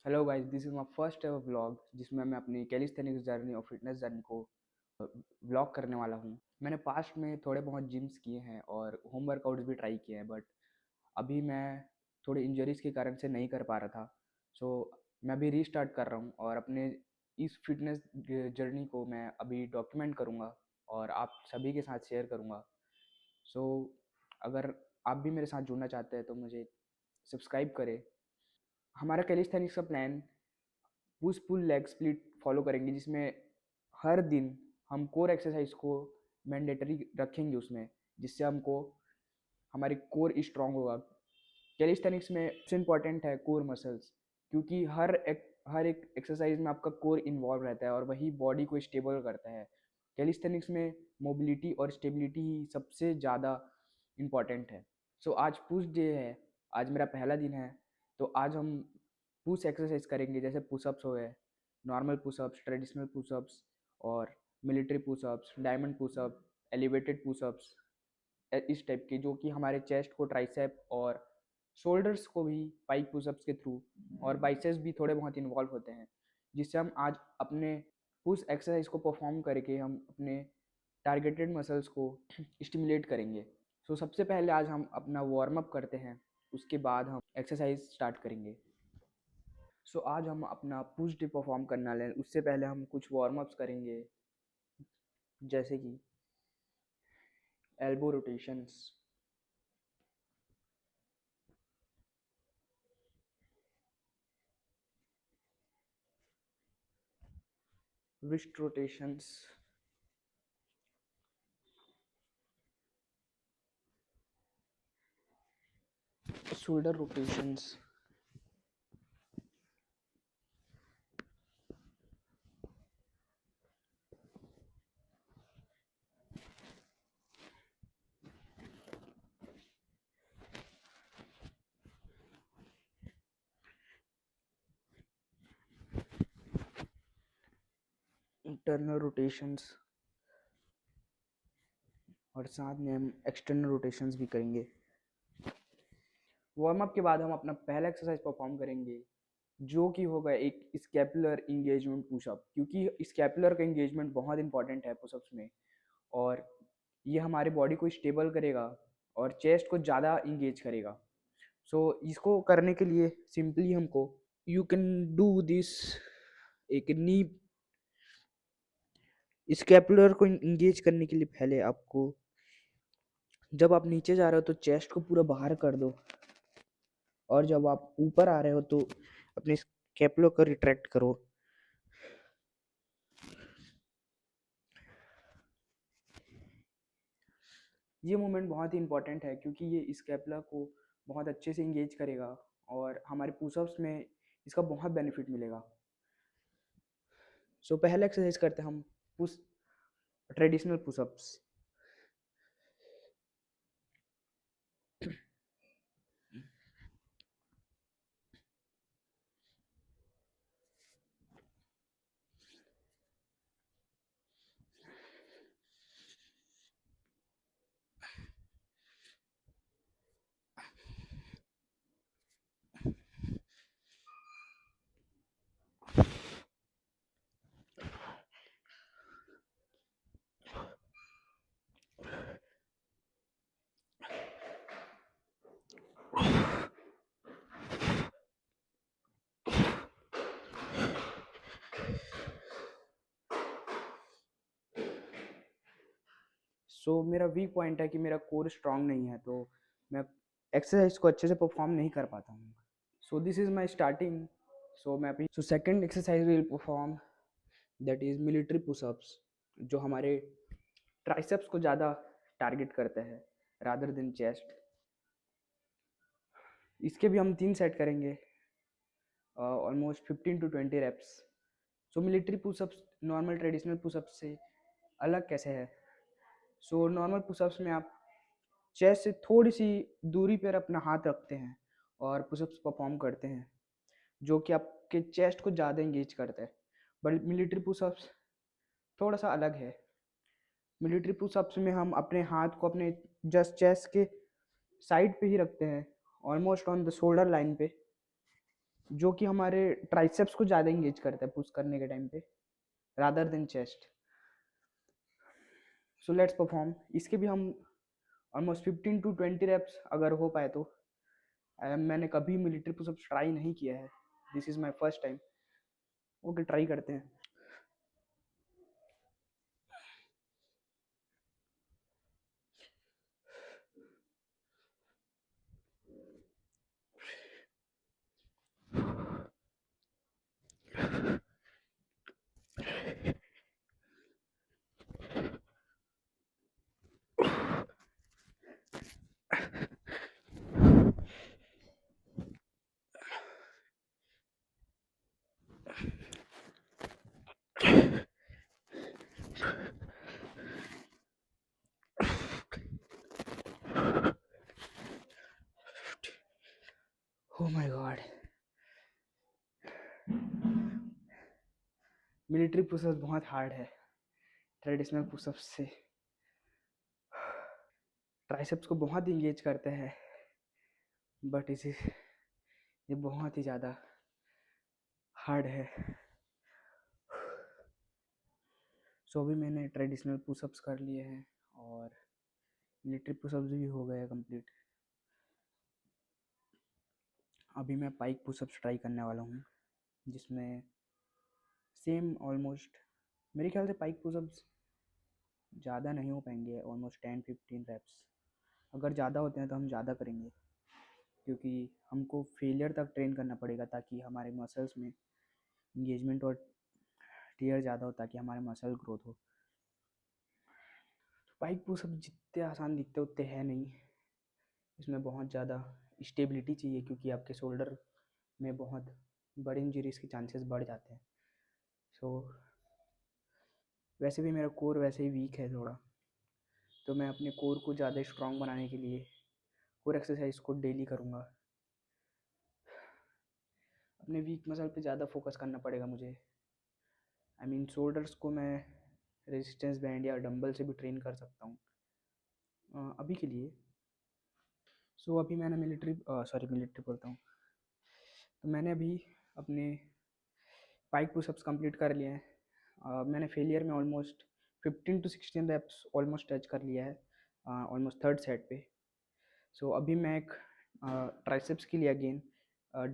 Hello guys, this is my first ever vlog जिसमें मैं अपनी कैलिस्थेनिक्स जर्नी और फिटनेस जर्नी को व्लॉग करने वाला हूँ। मैंने पास्ट में थोड़े बहुत जिम्स किए हैं और होम वर्कआउट्स भी ट्राई किए हैं, बट अभी मैं थोड़ी इंजरीज़ के कारण से नहीं कर पा रहा था। सो मैं अभी रीस्टार्ट कर रहा हूँ और अपने इस फिटनेस जर्नी को मैं अभी डॉक्यूमेंट करूँगा और आप सभी के साथ शेयर करूँगा। सो अगर आप भी मेरे साथ जुड़ना चाहते हैं तो मुझे सब्सक्राइब करें। हमारा कैलिस्थेनिक्स का plan push pull leg split follow करेंगे, जिसमें हर दिन हम कोर एक्सरसाइज को मैंडेटरी रखेंगे उसमें, जिससे हमको हमारी कोर स्ट्रांग होगा। कैलिस्थेनिक्स में सबसे इम्पॉर्टेंट है कोर मसल्स, क्योंकि हर एक एक्सरसाइज में आपका कोर इन्वॉल्व रहता है और वही बॉडी को स्टेबल करता है। कैलिस्थेनिक्स में मोबिलिटी और स्टेबिलिटी ही सबसे ज़्यादा इम्पॉर्टेंट है। सो आज पुश डे है, आज मेरा पहला दिन है। तो आज हम पुश एक्सरसाइज करेंगे, जैसे पुशअप्स हो गए, नॉर्मल पुशअप्स, ट्रेडिशनल पुशअप्स और military pushups, diamond pushup, elevated pushups, इस टाइप के, जो कि हमारे चेस्ट को, ट्राइसेप और शोल्डर्स को भी पाइक पुशअप्स के थ्रू, और बाइसेप्स भी थोड़े बहुत इन्वॉल्व होते हैं, जिससे हम आज अपने पुश एक्सरसाइज को परफॉर्म करके हम अपने टारगेटेड मसल्स को स्टिमुलेट करेंगे। सो सबसे पहले आज हम अपना वार्म अप करते हैं, उसके बाद हम एक्सरसाइज स्टार्ट करेंगे। सो आज हम अपना पुश डे परफॉर्म करने वाले हैं। उससे पहले हम कुछ वार्म अप्स करेंगे, जैसे कि elbow rotations, wrist rotations, shoulder rotations, internal rotations, और साथ में हम एक्सटर्नल रोटेशंस भी करेंगे। वार्म अप के बाद हम अपना पहला एक्सरसाइज परफॉर्म करेंगे, जो कि होगा एक स्कैपुलर इंगेजमेंट पुशअप, क्योंकि स्कैपुलर का इंगेजमेंट बहुत इंपॉर्टेंट है पुशअप्स में, और ये हमारे बॉडी को स्टेबल करेगा और चेस्ट को ज़्यादा इंगेज करेगा। सो इसको करने के लिए सिंपली हमको यू कैन डू दिस, एक नी स्कैपुलर को इंगेज करने के लिए पहले आपको, जब आप नीचे जा रहे हो तो चेस्ट को पूरा बाहर कर दो, और जब आप ऊपर आ रहे हो तो अपने स्कैपुलर को रिट्रैक्ट करो। ये मूवमेंट बहुत ही इंपॉर्टेंट है, क्योंकि ये स्कैपुला को बहुत अच्छे से इंगेज करेगा और हमारे पुशअप्स में इसका बहुत बेनिफिट मिलेगा। सो पहले एक्सरसाइज करते हैं हम पुश ट्रेडिशनल पुशअप्स। सो मेरा वीक पॉइंट है कि मेरा कोर स्ट्रांग नहीं है, तो मैं एक्सरसाइज को अच्छे से परफॉर्म नहीं कर पाता हूँ। So this is my starting. So मैं अभी second exercise will perform, that is military pushups, जो हमारे ट्राइसेप्स को ज़्यादा टारगेट करते हैं रादर देन चेस्ट। इसके भी हम 3 सेट करेंगे, almost 15 to 20 reps। So military pushups normal traditional pushups से अलग कैसे है? सो नॉर्मल पुशअप्स में आप चेस्ट से थोड़ी सी दूरी पर अपना हाथ रखते हैं और पुशअप्स परफॉर्म करते हैं, जो कि आपके चेस्ट को ज़्यादा इंगेज करता है। बट मिलिट्री पुशअप्स थोड़ा सा अलग है। मिलिट्री पुशअप्स में हम अपने हाथ को अपने जस्ट चेस्ट के साइड पे ही रखते हैं, almost on the shoulder line पे, जो कि हमारे ट्राइसेप्स को ज़्यादा इंगेज करता है पुश करने के टाइम पे rather than chest. So let's perform. इसके भी हम ऑलमोस्ट 15 to 20 रेप्स अगर हो पाए तो। मैंने कभी मिलिट्री पुशअप्स ट्राई नहीं किया है, this is my first time. Okay, try करते हैं। Oh my God, military pushups बहुत हार्ड है ट्रेडिशनल पुशअप्स से। ट्राइसेप्स को बहुत इंगेज करते हैं, बट ये बहुत ही ज़्यादा हार्ड है। सो अभी मैंने ट्रेडिशनल पुशअप्स कर लिए हैं और मिलिट्री पुशअप्स भी हो गए कंप्लीट। अभी मैं पाइक पुशअप्स ट्राई करने वाला हूँ, जिसमें सेम ऑलमोस्ट मेरे ख्याल से पाइक पुशअप्स ज़्यादा नहीं हो पाएंगे, ऑलमोस्ट 10-15 रेप्स। अगर ज़्यादा होते हैं तो हम ज़्यादा करेंगे, क्योंकि हमको फेलियर तक ट्रेन करना पड़ेगा ताकि हमारे मसल्स में इंगेजमेंट और टीयर ज़्यादा हो, ताकि हमारे मसल ग्रोथ हो। पाइक पुशअप जितने आसान दिखते उतने हैं नहीं, इसमें बहुत ज़्यादा स्टेबिलिटी चाहिए, क्योंकि आपके शोल्डर में बहुत बड़ी इंजरीज के चांसेस बढ़ जाते हैं। सो वैसे भी मेरा कोर वैसे ही वीक है थोड़ा, तो मैं अपने कोर को ज़्यादा स्ट्रॉन्ग बनाने के लिए कोर एक्सरसाइज को डेली करूँगा। अपने वीक मसल पे ज़्यादा फोकस करना पड़ेगा मुझे। आई मीन शोल्डर्स को मैं रेजिस्टेंस बैंड या डंबल से भी ट्रेन कर सकता हूँ अभी के लिए। सो अभी मैंने मिलिट्री बोलता हूँ, तो मैंने अभी अपने पाइक पुशअप्स कंप्लीट कर लिए हैं। मैंने फेलियर में almost 15 to 16 reps almost touch कर लिया है, ऑलमोस्ट थर्ड सेट पे। सो अभी मैं एक ट्राइसेप्स के लिए अगेन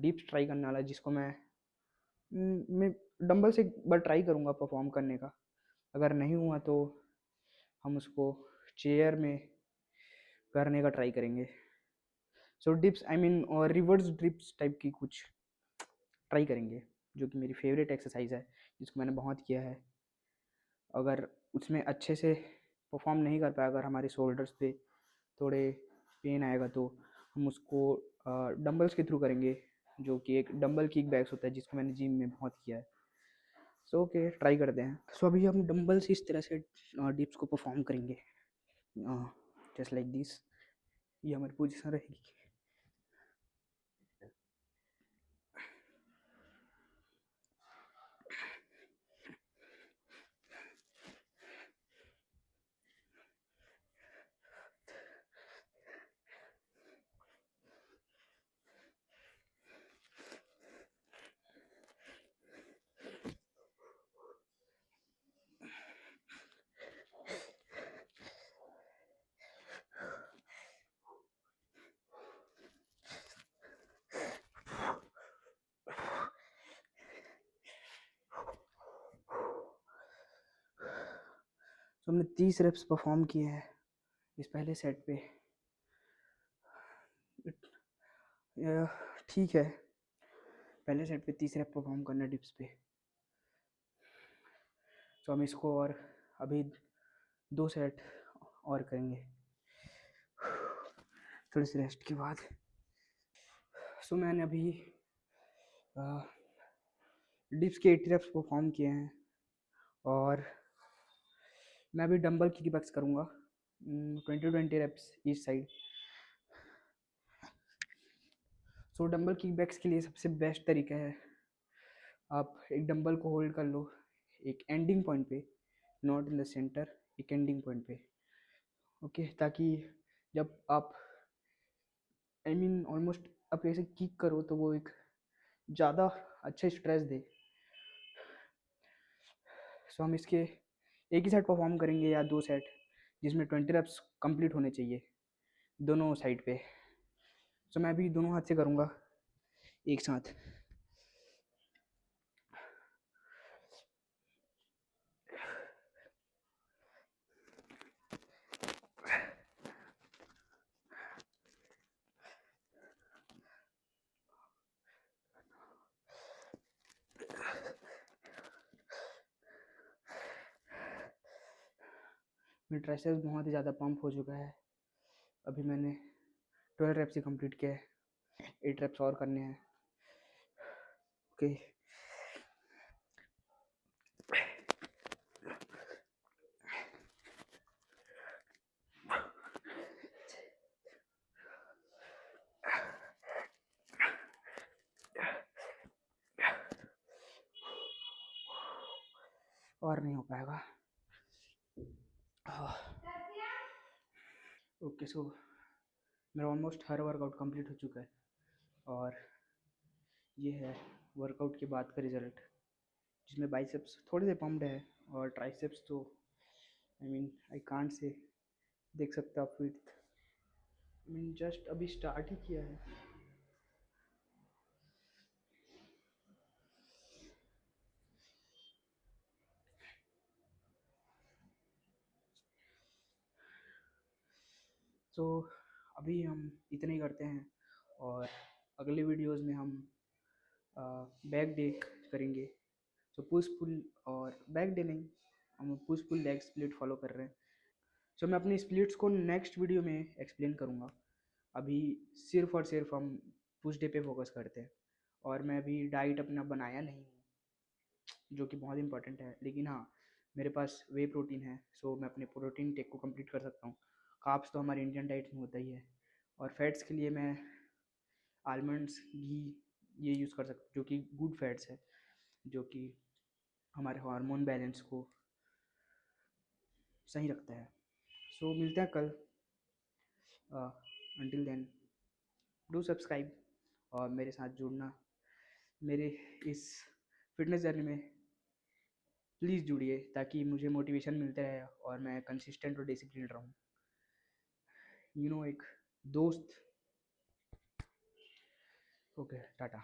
डिप्स ट्राई करने वाला, जिसको मैं डंबल से एक बार ट्राई करूँगा परफॉर्म करने का। अगर नहीं हुआ तो हम उसको चेयर में करने का ट्राई करेंगे। सो डिप्स आई मीन और रिवर्स डिप्स टाइप की कुछ ट्राई करेंगे, जो कि मेरी फेवरेट एक्सरसाइज है, जिसको मैंने बहुत किया है। अगर उसमें अच्छे से परफॉर्म नहीं कर पाया, अगर हमारे शोल्डर्स पे थोड़े पेन आएगा, तो हम उसको डंबल्स के थ्रू करेंगे, जो कि एक डंबल किक बैग्स होता है, जिसको मैंने जिम में बहुत किया है। सो ओके, ट्राई करते हैं। सो अभी हम डंबल से इस तरह से डिप्स को परफॉर्म करेंगे, जस्ट लाइक दिस। ये हमारी पोजीशन रहेगी। तो हमने 30 रेप्स परफॉर्म किए हैं इस पहले सेट पे। ठीक है, पहले सेट पे 30 रेप परफॉर्म करना डिप्स पे। तो हम इसको और अभी 2 सेट और करेंगे थोड़ी सी रेस्ट के बाद। सो मैंने अभी डिप्स के 80 रेप्स परफॉर्म किए हैं, और मैं अभी डंबल की बैक्स करूँगा 20-20 रेप्स ईच साइड। सो डंबल किक बैक्स के लिए सबसे बेस्ट तरीका है, आप एक डंबल को होल्ड कर लो एक एंडिंग पॉइंट पे, नॉट इन द सेंटर, एक एंडिंग पॉइंट पे। ओके, ताकि जब आप आई मीन ऑलमोस्ट आप ऐसे किक करो, तो वो एक ज़्यादा अच्छे स्ट्रेस दे। सो हम इसके एक ही सेट परफॉर्म करेंगे या 2 सेट, जिसमें 20 रेप्स कंप्लीट होने चाहिए दोनों साइड पे। सो मैं अभी दोनों हाथ से करूँगा एक साथ। मेरा ट्राइसेप्स बहुत ही ज़्यादा पंप हो चुका है। अभी मैंने 12 रेप्स ही कंप्लीट किया है, 8 रेप्स और करने हैं। ओके, और नहीं हो पाएगा। ओके, सो मेरा ऑलमोस्ट हर वर्कआउट कंप्लीट हो चुका है और ये है वर्कआउट के बाद का रिजल्ट, जिसमें बाइसेप्स थोड़े से पम्प्ड है और ट्राइसेप्स तो आई कांट से, देख सकते हो आप विड्थ। जस्ट अभी स्टार्ट ही किया है। सो अभी हम इतने ही करते हैं और अगले वीडियोस में हम बैक डे करेंगे। सो पुश पुल, और बैक डे नहीं, हम push pull leg split follow कर रहे हैं। सो मैं अपनी स्प्लिट्स को नेक्स्ट वीडियो में एक्सप्लेन करूँगा। अभी सिर्फ और सिर्फ हम पुश डे पे फोकस करते हैं। और मैं अभी डाइट अपना बनाया नहीं हूँ, जो कि बहुत इंपॉर्टेंट है। लेकिन हाँ, मेरे पास वे प्रोटीन है, सो मैं अपने प्रोटीन टेक को कंप्लीट कर सकता हूँ। कार्ब्स तो हमारे इंडियन डाइट में होता ही है। और फैट्स के लिए मैं आलमंड्स, घी ये यूज़ कर सकता हूँ, जो कि गुड फैट्स है, जो कि हमारे हार्मोन बैलेंस को सही रखता है। सो मिलते हैं कल। अंटिल देन, डू सब्सक्राइब और मेरे साथ जुड़ना। मेरे इस फिटनेस जर्नी में प्लीज़ जुड़िए, ताकि मुझे मोटिवेशन मिलता रहे और मैं कंसिस्टेंट और डिसिप्लिन रहूँ। एक दोस्त। ओके, टाटा।